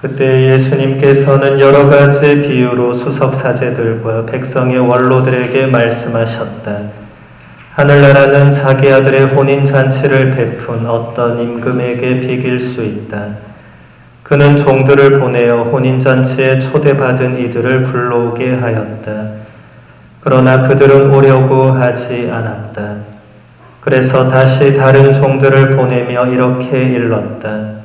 그때 예수님께서는 여러 가지 비유로 수석사제들과 백성의 원로들에게 말씀하셨다. 하늘나라는 자기 아들의 혼인잔치를 베푼 어떤 임금에게 비길 수 있다. 그는 종들을 보내어 혼인잔치에 초대받은 이들을 불러오게 하였다. 그러나 그들은 오려고 하지 않았다. 그래서 다시 다른 종들을 보내며 이렇게 일렀다.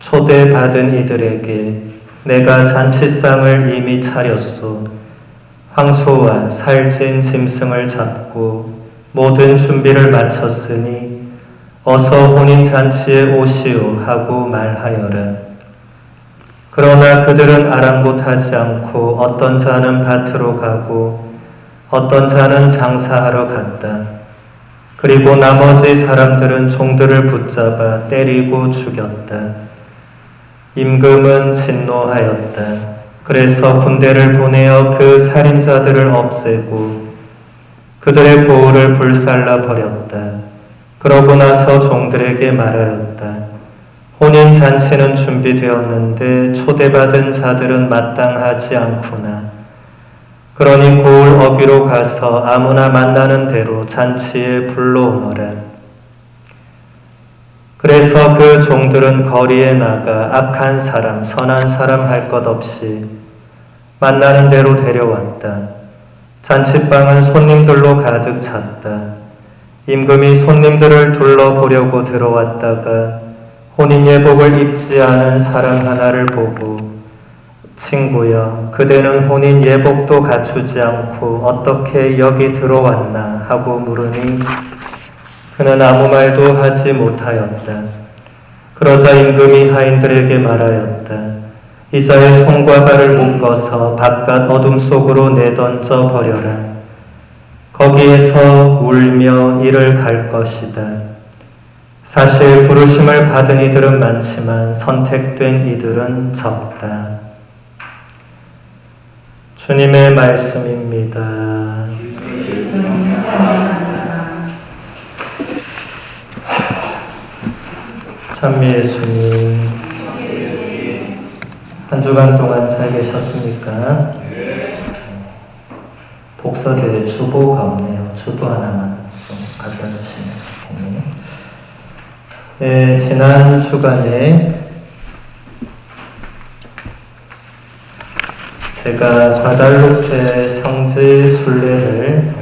초대받은 이들에게 내가 잔치상을 이미 차렸소. 황소와 살찐 짐승을 잡고 모든 준비를 마쳤으니 어서 혼인잔치에 오시오 하고 말하여라. 그러나 그들은 아랑곳하지 않고 어떤 자는 밭으로 가고 어떤 자는 장사하러 갔다. 그리고 나머지 사람들은 종들을 붙잡아 때리고 죽였다. 임금은 진노하였다. 그래서 군대를 보내어 그 살인자들을 없애고 그들의 보호를 불살라 버렸다. 그러고 나서 종들에게 말하였다. 혼인잔치는 준비되었는데 초대받은 자들은 마땅하지 않구나. 그러니 고을 어귀로 가서 아무나 만나는 대로 잔치에 불러오너라. 그래서 그 종들은 거리에 나가 악한 사람, 선한 사람 할 것 없이 만나는 대로 데려왔다. 잔치방은 손님들로 가득 찼다. 임금이 손님들을 둘러보려고 들어왔다가 혼인 예복을 입지 않은 사람 하나를 보고 친구여, 그대는 혼인 예복도 갖추지 않고 어떻게 여기 들어왔나 하고 물으니 그는 아무 말도 하지 못하였다. 그러자 임금이 하인들에게 말하였다. 이자의 손과 발을 묶어서 바깥 어둠 속으로 내던져 버려라. 거기에서 울며 이를 갈 것이다. 사실 부르심을 받은 이들은 많지만 선택된 이들은 적다. 주님의 말씀입니다. 참 예수님, 한 주간 동안 잘 계셨습니까? 독서대에 주보가 없네요. 주보 하나만 좀 갖다 주시면 좋겠네요. 네, 지난 주간에 제가 과달루페 성지 순례를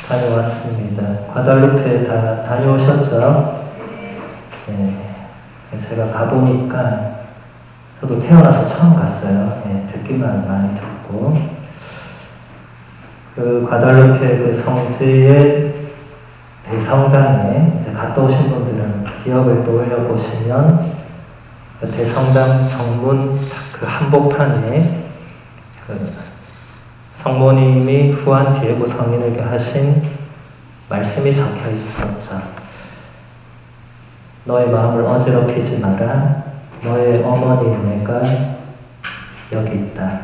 다녀왔습니다. 과달루페 다 다녀오셨죠? 네, 제가 가보니까 저도 태어나서 처음 갔어요. 네, 듣기만 많이 듣고 그 과달루페 그 성지의 대성당에 이제 갔다 오신 분들은 기억을 떠올려 보시면 그 대성당 정문 그 한복판에 그 성모님이 후안 디에고 성인에게 하신 말씀이 적혀 있었죠. 너의 마음을 어지럽히지 마라. 너의 어머니 내가 여기 있다.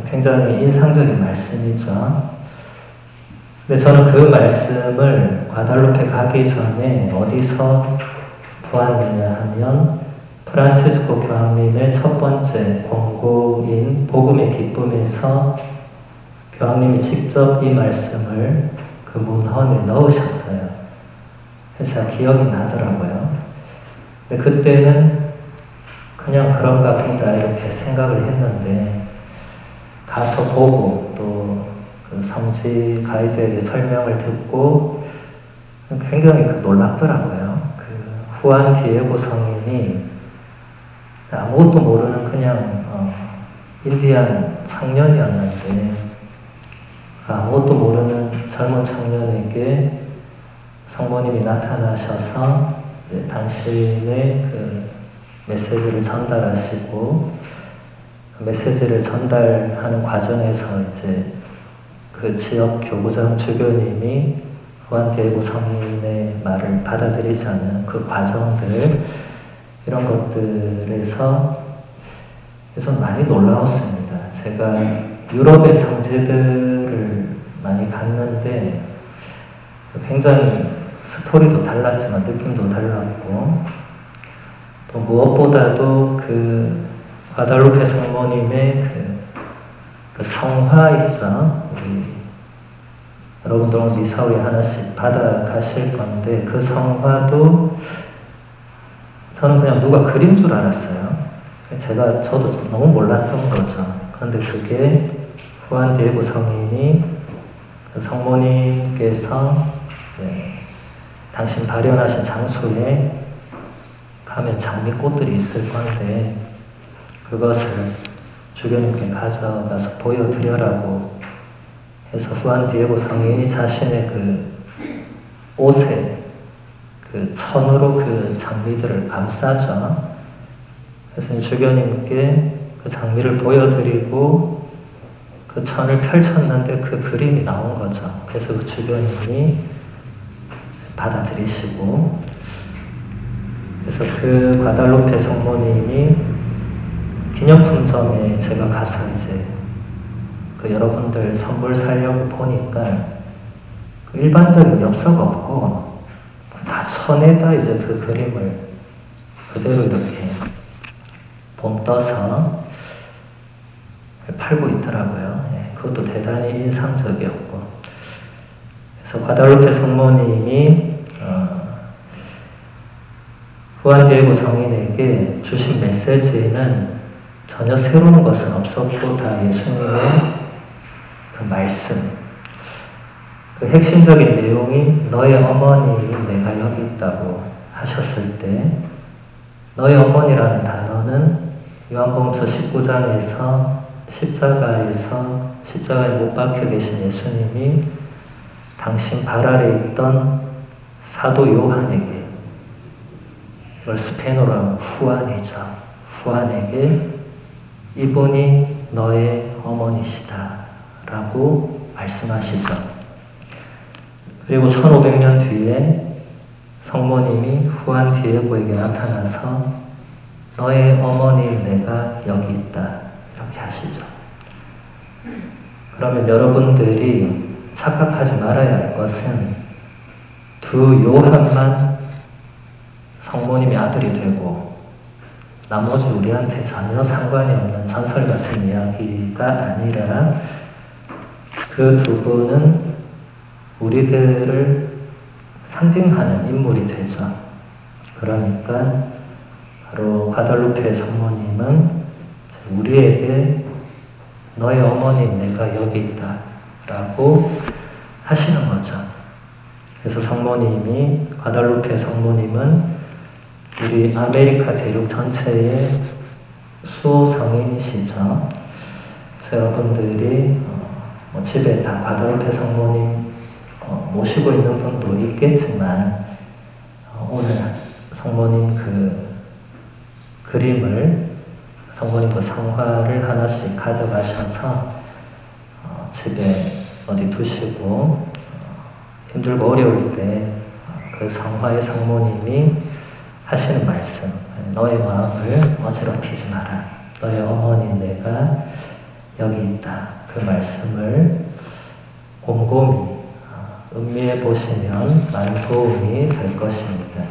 굉장히 인상적인 말씀이죠. 근데 저는 그 말씀을 과달루페 가기 전에 어디서 보았느냐 하면 프란치스코 교황님의 첫 번째 권고인 복음의 기쁨에서 교황님이 직접 이 말씀을 그 문헌에 넣으셨어요. 그래서 제가 기억이 나더라고요. 근데 그때는 그냥 그런가 보다 이렇게 생각을 했는데 가서 보고 또 그 성지 가이드에게 설명을 듣고 굉장히 놀랍더라고요. 그 후안 디에고 성인이 아무것도 모르는 그냥 인디안 청년이었는데 아무것도 모르는 젊은 청년에게 성모님이 나타나셔서 당신의 그 메시지를 전달하시고 그 메시지를 전달하는 과정에서 이제 그 지역 교구장 주교님이 후안 디에고 성인의 말을 받아들이지 않는 그 과정들 이런 것들에서 전 많이 놀라웠습니다. 제가 유럽의 성지들을 많이 갔는데 굉장히 스토리도 달랐지만 느낌도 달랐고 또 무엇보다도 그 과달루페 성모님의 그 성화 있죠. 우리 여러분들 오늘 미사후에 하나씩 받아가실 건데 그 성화도 저는 그냥 누가 그린 줄 알았어요. 저도 너무 몰랐던 거죠. 그런데 그게 후안 디에고 성인이 그 성모님께서 이제 당신 발현하신 장소에 가면 장미꽃들이 있을 건데 그것을 주교님께 가져가서 보여드려라고 해서 후안 디에고 성인이 자신의 그 옷에 그 천으로 그 장미들을 감싸죠. 그래서 주교님께 그 장미를 보여드리고 그 천을 펼쳤는데 그 그림이 나온 거죠. 그래서 그 주교님이 받아들이시고 그래서 그 과달루페 성모님이 기념품점에 제가 가서 이제 그 여러분들 선물 사려고 보니까 그 일반적인 엽서가 없고 다 천에다 이제 그 그림을 그대로 이렇게 본떠서 팔고 있더라고요. 그것도 대단히 인상적이었고 그래서 과달루페 성모님이 후안 디에고 성인에게 주신 메시지는 전혀 새로운 것은 없었고 다 예수님의 그 말씀 그 핵심적인 내용이 너의 어머니 내가 여기 있다고 하셨을 때 너의 어머니라는 단어는 요한복음서 19장에서 십자가에 못 박혀 계신 예수님이 당신 발 아래 있던 사도 요한에게 이걸 스페인어로 하면 후안이죠. 후안에게 이분이 너의 어머니시다 라고 말씀하시죠. 그리고 1500년 뒤에 성모님이 후안 디에고에게 나타나서 너의 어머니 내가 여기 있다 이렇게 하시죠. 그러면 여러분들이 착각하지 말아야 할 것은 두 요한만 성모님이 아들이 되고 나머지 우리한테 전혀 상관이 없는 전설 같은 이야기가 아니라 그 두 분은 우리들을 상징하는 인물이 되죠. 그러니까 바로 과달루페 성모님은 우리에게 너의 어머니 내가 여기 있다 라고 하시는 거죠. 그래서 성모님이 과달루페 성모님은 우리 아메리카 대륙 전체의 수호성인이시죠. 그래서 여러분들이 집에 다 과달루페 성모님 모시고 있는 분도 있겠지만 오늘 성모님 그 그림을 성모님 그 성화를 하나씩 가져가셔서 집에 어디 두시고 힘들고 어려울 때 그 성화의 성모님이 하시는 말씀 너의 마음을 어지럽히지 마라 너의 어머니 내가 여기 있다 그 말씀을 곰곰이 음미해 보시면 많은 도움이 될 것입니다.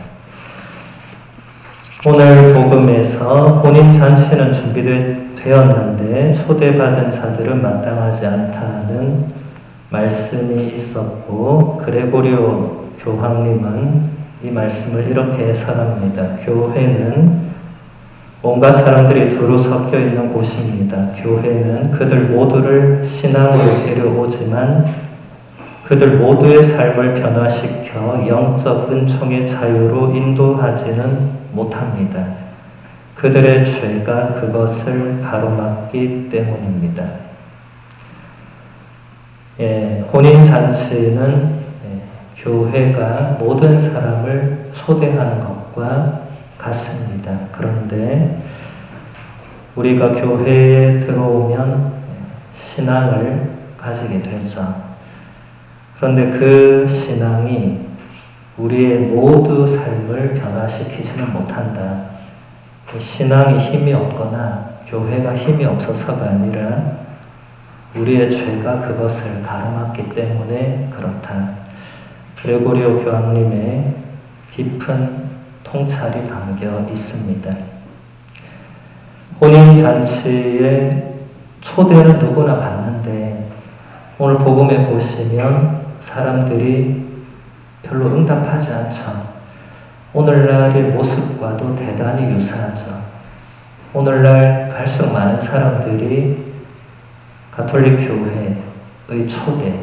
오늘 복음에서 혼인잔치는 준비되었는데 초대받은 자들은 마땅하지 않다는 말씀이 있었고 그레고리오 교황님은 이 말씀을 이렇게 해설합니다. 교회는 온갖 사람들이 두루 섞여 있는 곳입니다. 교회는 그들 모두를 신앙으로 데려오지만 그들 모두의 삶을 변화시켜 영적 은총의 자유로 인도하지는 못합니다. 그들의 죄가 그것을 가로막기 때문입니다. 혼인잔치는 교회가 모든 사람을 초대하는 것과 같습니다. 그런데 우리가 교회에 들어오면 신앙을 가지게 되죠. 그런데 그 신앙이 우리의 모두 삶을 변화시키지는 못한다. 신앙이 힘이 없거나 교회가 힘이 없어서가 아니라 우리의 죄가 그것을 가로막기 때문에 그렇다. 그레고리오 교황님의 깊은 통찰이 담겨 있습니다. 혼인잔치의 초대는 누구나 받는데 오늘 복음에 보시면 사람들이 별로 응답하지 않죠. 오늘날의 모습과도 대단히 유사하죠. 오늘날 갈수록 많은 사람들이 가톨릭 교회의 초대,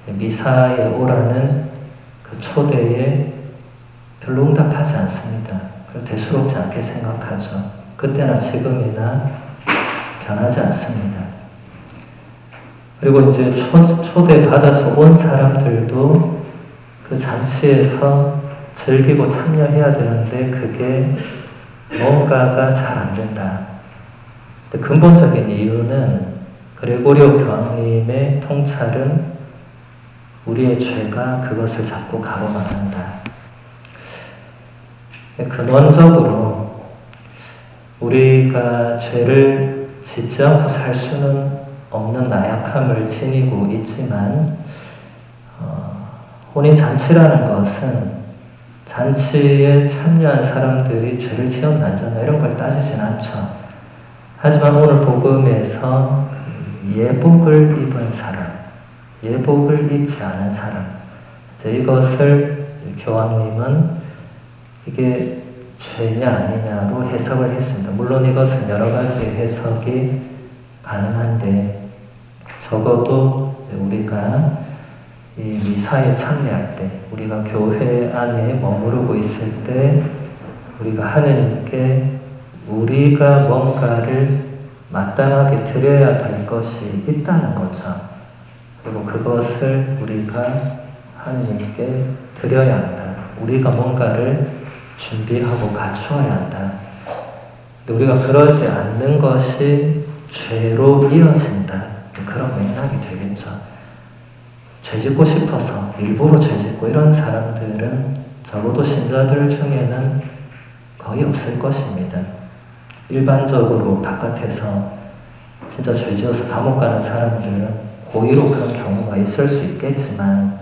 미사에 오라는 그 초대에 별로 응답하지 않습니다. 그리고 대수롭지 않게 생각하죠. 그때나 지금이나 변하지 않습니다. 그리고 이제 초대받아서 온 사람들도 그 잔치에서 즐기고 참여해야 되는데 그게 뭔가가 잘 안 된다. 근데 근본적인 이유는 그레고리오 교황님의 통찰은 우리의 죄가 그것을 자꾸 가로막는다. 근원적으로 우리가 죄를 짓지 않고 살 수는 없는 나약함을 지니고 있지만 혼인잔치라는 것은 잔치에 참여한 사람들이 죄를 지었나 안 지었나 이런 걸 따지진 않죠. 하지만 오늘 복음에서 예복을 입은 사람, 예복을 입지 않은 사람, 이것을 교황님은 이게 죄냐 아니냐로 해석을 했습니다. 물론 이것은 여러 가지 해석이 가능한데 적어도 우리가 이 미사에 참여할 때, 우리가 교회 안에 머무르고 있을 때 우리가 하느님께 우리가 뭔가를 마땅하게 드려야 될 것이 있다는 거죠. 그리고 그것을 우리가 하느님께 드려야 한다. 우리가 뭔가를 준비하고 갖추어야 한다. 근데 우리가 그러지 않는 것이 죄로 이어진다. 그런 맥락이 되겠죠. 죄 짓고 싶어서 일부러 죄 짓고 이런 사람들은 적어도 신자들 중에는 거의 없을 것입니다. 일반적으로 바깥에서 진짜 죄 지어서 감옥 가는 사람들은 고의로 그런 경우가 있을 수 있겠지만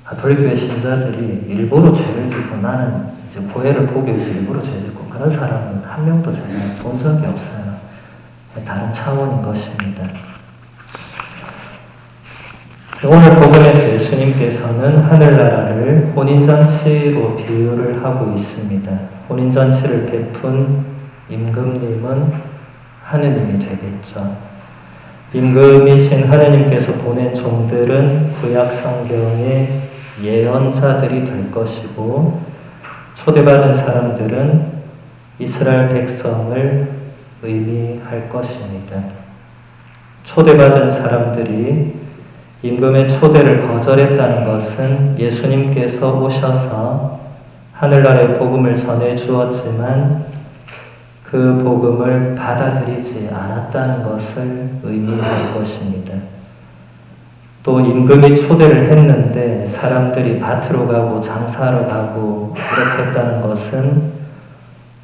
가톨릭교회 신자들이 일부러 죄를 짓고 나는 이제 고해를 보기 위해서 일부러 죄 짓고 그런 사람은 한 명도 제가 본 적이 없어요. 다른 차원인 것입니다. 오늘 복음에서 예수님께서는 하늘나라를 혼인잔치로 비유를 하고 있습니다. 혼인잔치를 베푼 임금님은 하느님이 되겠죠. 임금이신 하느님께서 보낸 종들은 구약 성경의 예언자들이 될 것이고 초대받은 사람들은 이스라엘 백성을 의미할 것입니다. 초대받은 사람들이 임금의 초대를 거절했다는 것은 예수님께서 오셔서 하늘나라의 복음을 전해 주었지만 그 복음을 받아들이지 않았다는 것을 의미할 것입니다. 또 임금이 초대를 했는데 사람들이 밭으로 가고 장사하러 가고 그렇게 했다는 것은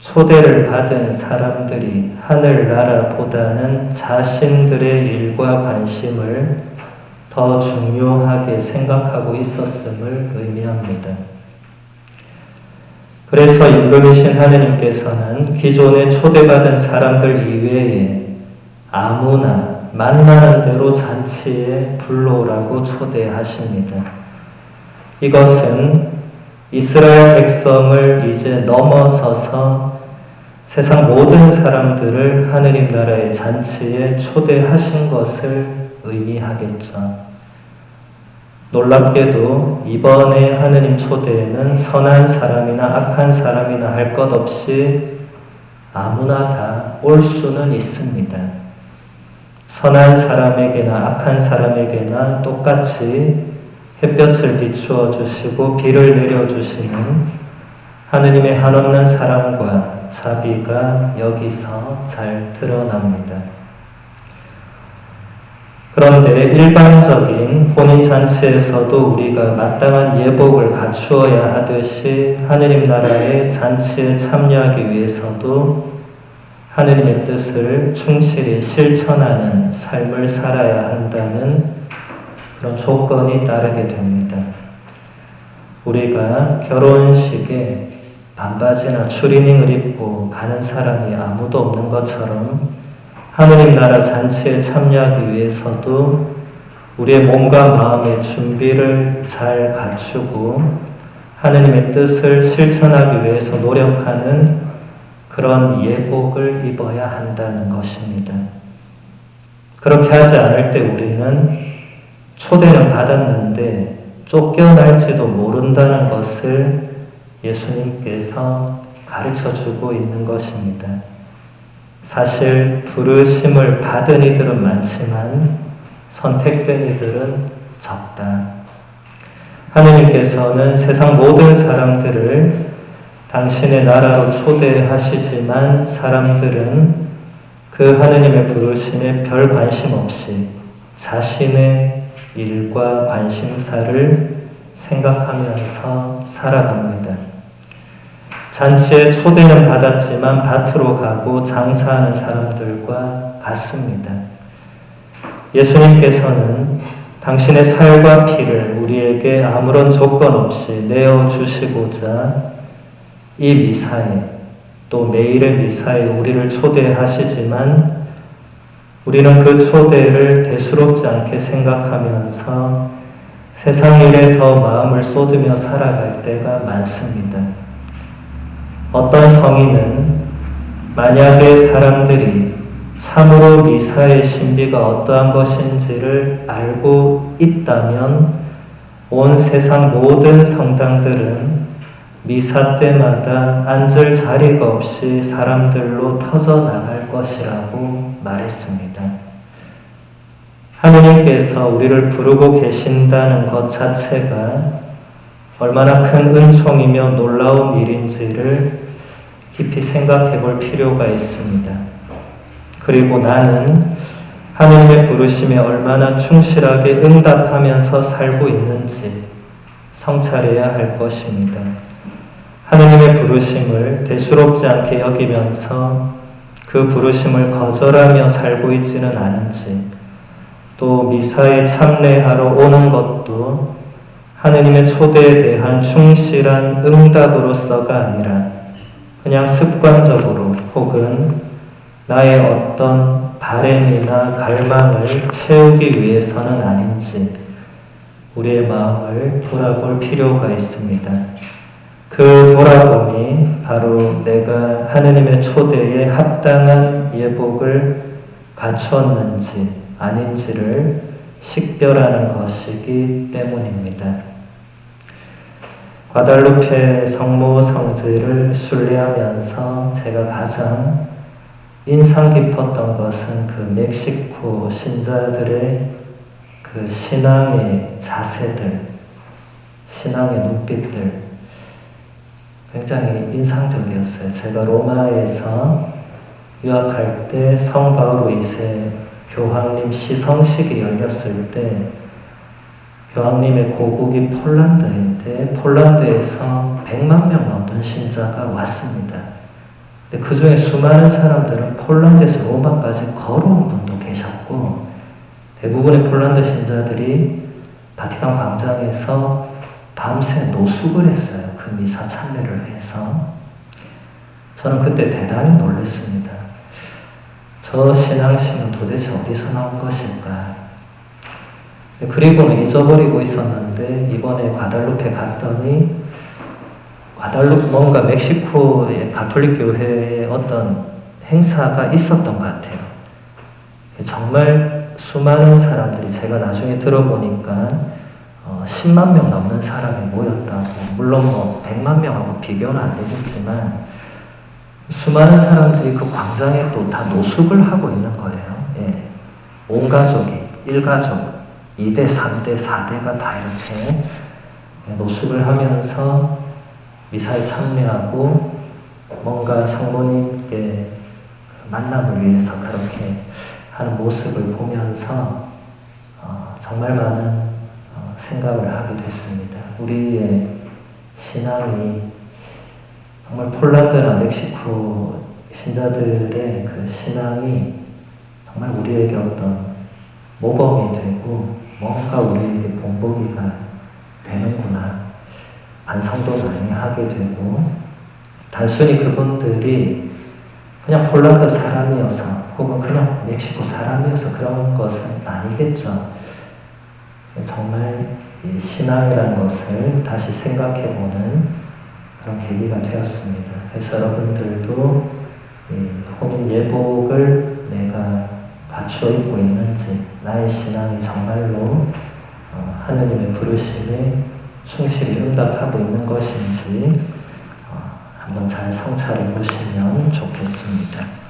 초대를 받은 사람들이 하늘나라보다는 자신들의 일과 관심을 더 중요하게 생각하고 있었음을 의미합니다. 그래서 임금이신 하느님께서는 기존에 초대받은 사람들 이외에 아무나 만나는 대로 잔치에 불러오라고 초대하십니다. 이것은 이스라엘 백성을 이제 넘어서서 세상 모든 사람들을 하느님 나라의 잔치에 초대하신 것을 의미하겠죠. 놀랍게도 이번에 하느님 초대에는 선한 사람이나 악한 사람이나 할 것 없이 아무나 다 올 수는 있습니다. 선한 사람에게나 악한 사람에게나 똑같이 햇볕을 비추어 주시고 비를 내려 주시는 하느님의 한없는 사랑과 자비가 여기서 잘 드러납니다. 그런데 일반적인 혼인잔치에서도 우리가 마땅한 예복을 갖추어야 하듯이 하느님 나라의 잔치에 참여하기 위해서도 하느님의 뜻을 충실히 실천하는 삶을 살아야 한다는 그런 조건이 따르게 됩니다. 우리가 결혼식에 반바지나 추리닝을 입고 가는 사람이 아무도 없는 것처럼 하느님 나라 잔치에 참여하기 위해서도 우리의 몸과 마음의 준비를 잘 갖추고 하느님의 뜻을 실천하기 위해서 노력하는 그런 예복을 입어야 한다는 것입니다. 그렇게 하지 않을 때 우리는 초대는 받았는데 쫓겨날지도 모른다는 것을 예수님께서 가르쳐주고 있는 것입니다. 사실 부르심을 받은 이들은 많지만 선택된 이들은 적다. 하느님께서는 세상 모든 사람들을 당신의 나라로 초대하시지만 사람들은 그 하느님의 부르심에 별 관심 없이 자신의 일과 관심사를 생각하면서 살아갑니다. 잔치에 초대는 받았지만 밭으로 가고 장사하는 사람들과 같습니다. 예수님께서는 당신의 살과 피를 우리에게 아무런 조건 없이 내어주시고자 이 미사에 또 매일의 미사에 우리를 초대하시지만 우리는 그 초대를 대수롭지 않게 생각하면서 세상 일에 더 마음을 쏟으며 살아갈 때가 많습니다. 어떤 성인은 만약에 사람들이 참으로 미사의 신비가 어떠한 것인지를 알고 있다면 온 세상 모든 성당들은 미사 때마다 앉을 자리가 없이 사람들로 터져나갈 것이라고 말했습니다. 하느님께서 우리를 부르고 계신다는 것 자체가 얼마나 큰 은총이며 놀라운 일인지를 깊이 생각해 볼 필요가 있습니다. 그리고 나는 하느님의 부르심에 얼마나 충실하게 응답하면서 살고 있는지 성찰해야 할 것입니다. 하느님의 부르심을 대수롭지 않게 여기면서 그 부르심을 거절하며 살고 있지는 않은지, 또 미사에 참례하러 오는 것도 하느님의 초대에 대한 충실한 응답으로서가 아니라 그냥 습관적으로 혹은 나의 어떤 바램이나 갈망을 채우기 위해서는 아닌지 우리의 마음을 돌아볼 필요가 있습니다. 그 돌아봄이 바로 내가 하느님의 초대에 합당한 예복을 갖추었는지 아닌지를 식별하는 것이기 때문입니다. 과달루페 성모 성지를 순례하면서 제가 가장 인상 깊었던 것은 그 멕시코 신자들의 그 신앙의 자세들, 신앙의 눈빛들, 굉장히 인상적이었어요. 제가 로마에서 유학할 때 성 바오로 2세 교황님 시성식이 열렸을 때 교황님의 고국이 폴란드인데 폴란드에서 100만 명 넘는 신자가 왔습니다. 근데 그 중에 수많은 사람들은 폴란드에서 로마까지 걸어온 분도 계셨고 대부분의 폴란드 신자들이 바티칸 광장에서 밤새 노숙을 했어요. 그 미사 참배를 해서. 저는 그때 대단히 놀랐습니다. 저 신앙심은 도대체 어디서 나온 것일까? 그리고는 잊어버리고 있었는데 이번에 과달루페 갔더니 뭔가 멕시코의 가톨릭 교회에 어떤 행사가 있었던 것 같아요. 정말 수많은 사람들이 제가 나중에 들어보니까 10만 명 넘는 사람이 모였다고. 물론 100만 명하고 비교는 안 되겠지만 수많은 사람들이 그 광장에 또 다 노숙을 하고 있는 거예요. 예. 온 가족이, 1가족, 2대, 3대, 4대가 다 이렇게 노숙을 하면서 미사에 참여하고 뭔가 성모님께 만남을 위해서 그렇게 하는 모습을 보면서 정말 많은 생각을 하게 됐습니다. 우리의 신앙이 정말 폴란드나 멕시코 신자들의 그 신앙이 정말 우리에게 어떤 모범이 되고 뭔가 우리에게 본보기가 되는구나. 반성도 많이 하게 되고 단순히 그분들이 그냥 폴란드 사람이어서 혹은 그냥 멕시코 사람이어서 그런 것은 아니겠죠. 정말 이 신앙이라는 것을 다시 생각해보는 그런 계기가 되었습니다. 그래서 여러분들도 이 혼인 예복을 내가 갖추어 입고 있는지, 나의 신앙이 정말로 하느님의 부르심에 충실히 응답하고 있는 것인지 한번 잘 성찰해 보시면 좋겠습니다.